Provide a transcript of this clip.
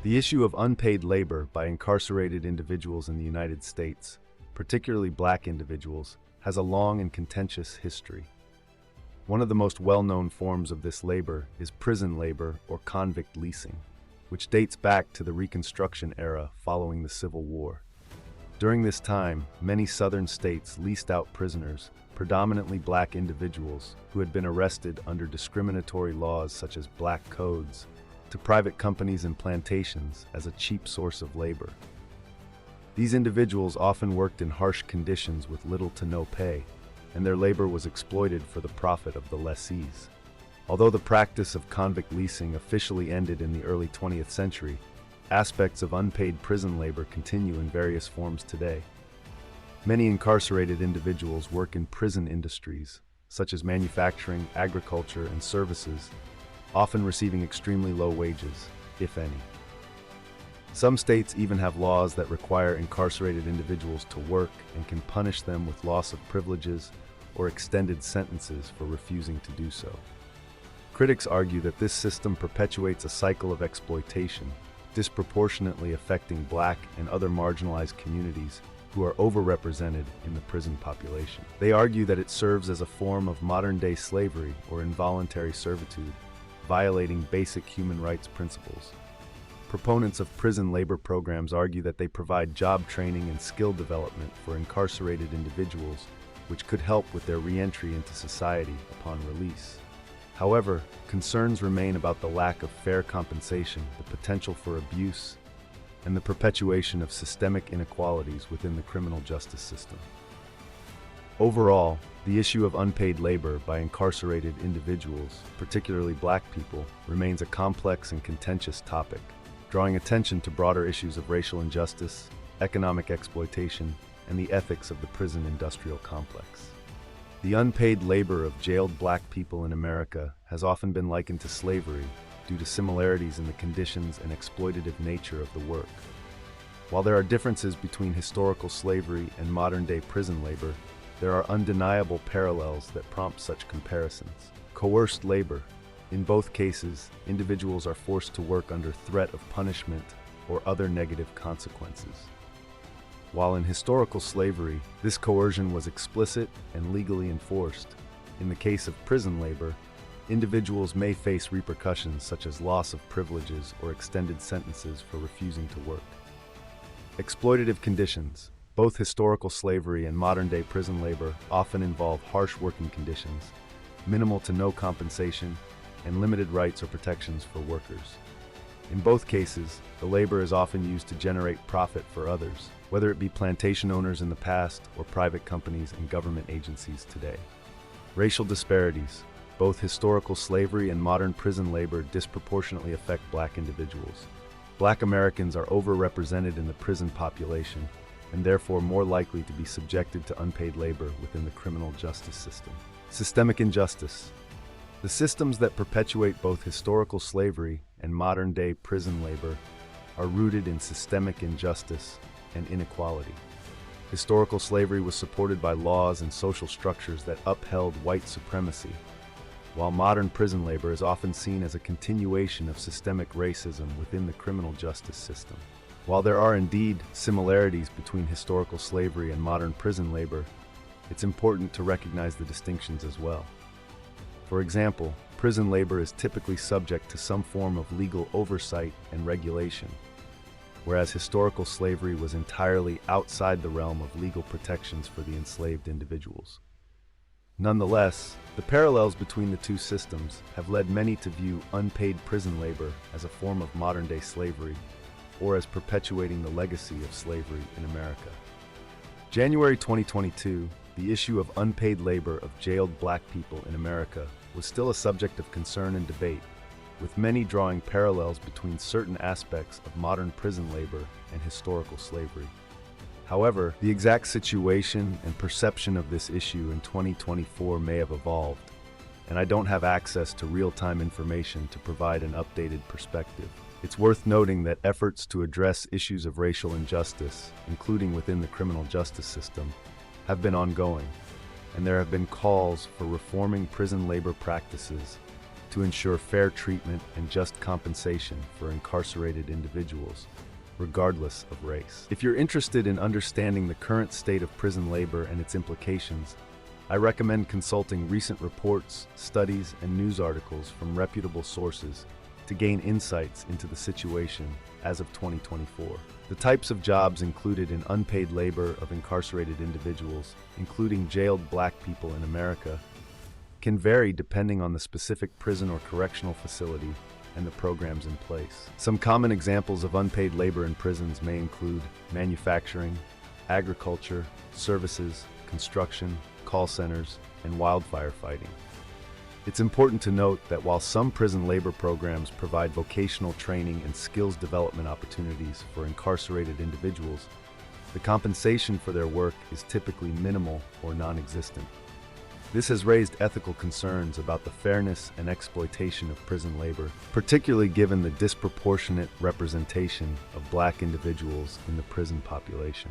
The issue of unpaid labor by incarcerated individuals in the United States, particularly black individuals, has a long and contentious history. One of the most well-known forms of this labor is prison labor or convict leasing, which dates back to the Reconstruction era following the Civil War. During this time, many southern states leased out prisoners, predominantly black individuals who had been arrested under discriminatory laws such as black codes, to private companies and plantations as a cheap source of labor. These individuals often worked in harsh conditions with little to no pay, and their labor was exploited for the profit of the lessees. Although the practice of convict leasing officially ended in the early 20th century, aspects of unpaid prison labor continue in various forms today. Many incarcerated individuals work in prison industries, such as manufacturing, agriculture, and services, often receiving extremely low wages, if any. Some states even have laws that require incarcerated individuals to work and can punish them with loss of privileges or extended sentences for refusing to do so. Critics argue that this system perpetuates a cycle of exploitation, disproportionately affecting black and other marginalized communities who are overrepresented in the prison population. They argue that it serves as a form of modern-day slavery or involuntary servitude, violating basic human rights principles. Proponents of prison labor programs argue that they provide job training and skill development for incarcerated individuals, which could help with their re-entry into society upon release. However, concerns remain about the lack of fair compensation, the potential for abuse, and the perpetuation of systemic inequalities within the criminal justice system. Overall, the issue of unpaid labor by incarcerated individuals, particularly black people, remains a complex and contentious topic, drawing attention to broader issues of racial injustice, economic exploitation, and the ethics of the prison industrial complex. The unpaid labor of jailed black people in America has often been likened to slavery due to similarities in the conditions and exploitative nature of the work. While there are differences between historical slavery and modern-day prison labor, there are undeniable parallels that prompt such comparisons. Coerced labor. In both cases, individuals are forced to work under threat of punishment or other negative consequences. While in historical slavery, this coercion was explicit and legally enforced, in the case of prison labor, individuals may face repercussions such as loss of privileges or extended sentences for refusing to work. Exploitative conditions. Both historical slavery and modern-day prison labor often involve harsh working conditions, minimal to no compensation, and limited rights or protections for workers. In both cases, the labor is often used to generate profit for others, whether it be plantation owners in the past or private companies and government agencies today. Racial disparities. Both historical slavery and modern prison labor disproportionately affect black individuals. Black Americans are overrepresented in the prison population and therefore more likely to be subjected to unpaid labor within the criminal justice system. Systemic injustice. The systems that perpetuate both historical slavery and modern-day prison labor are rooted in systemic injustice and inequality. Historical slavery was supported by laws and social structures that upheld white supremacy, while modern prison labor is often seen as a continuation of systemic racism within the criminal justice system. While there are indeed similarities between historical slavery and modern prison labor, it's important to recognize the distinctions as well. For example, prison labor is typically subject to some form of legal oversight and regulation, whereas historical slavery was entirely outside the realm of legal protections for the enslaved individuals. Nonetheless, the parallels between the two systems have led many to view unpaid prison labor as a form of modern-day slavery, or as perpetuating the legacy of slavery in America. January 2022, the issue of unpaid labor of jailed black people in America was still a subject of concern and debate, with many drawing parallels between certain aspects of modern prison labor and historical slavery. However, the exact situation and perception of this issue in 2024 may have evolved, and I don't have access to real-time information to provide an updated perspective. It's worth noting that efforts to address issues of racial injustice, including within the criminal justice system, have been ongoing, and there have been calls for reforming prison labor practices to ensure fair treatment and just compensation for incarcerated individuals, regardless of race. If you're interested in understanding the current state of prison labor and its implications, I recommend consulting recent reports, studies, and news articles from reputable sources to gain insights into the situation as of 2024. The types of jobs included in unpaid labor of incarcerated individuals, including jailed Black people in America, can vary depending on the specific prison or correctional facility and the programs in place. Some common examples of unpaid labor in prisons may include manufacturing, agriculture, services, construction, call centers, and wildfire fighting. It's important to note that while some prison labor programs provide vocational training and skills development opportunities for incarcerated individuals, the compensation for their work is typically minimal or non-existent. This has raised ethical concerns about the fairness and exploitation of prison labor, particularly given the disproportionate representation of Black individuals in the prison population.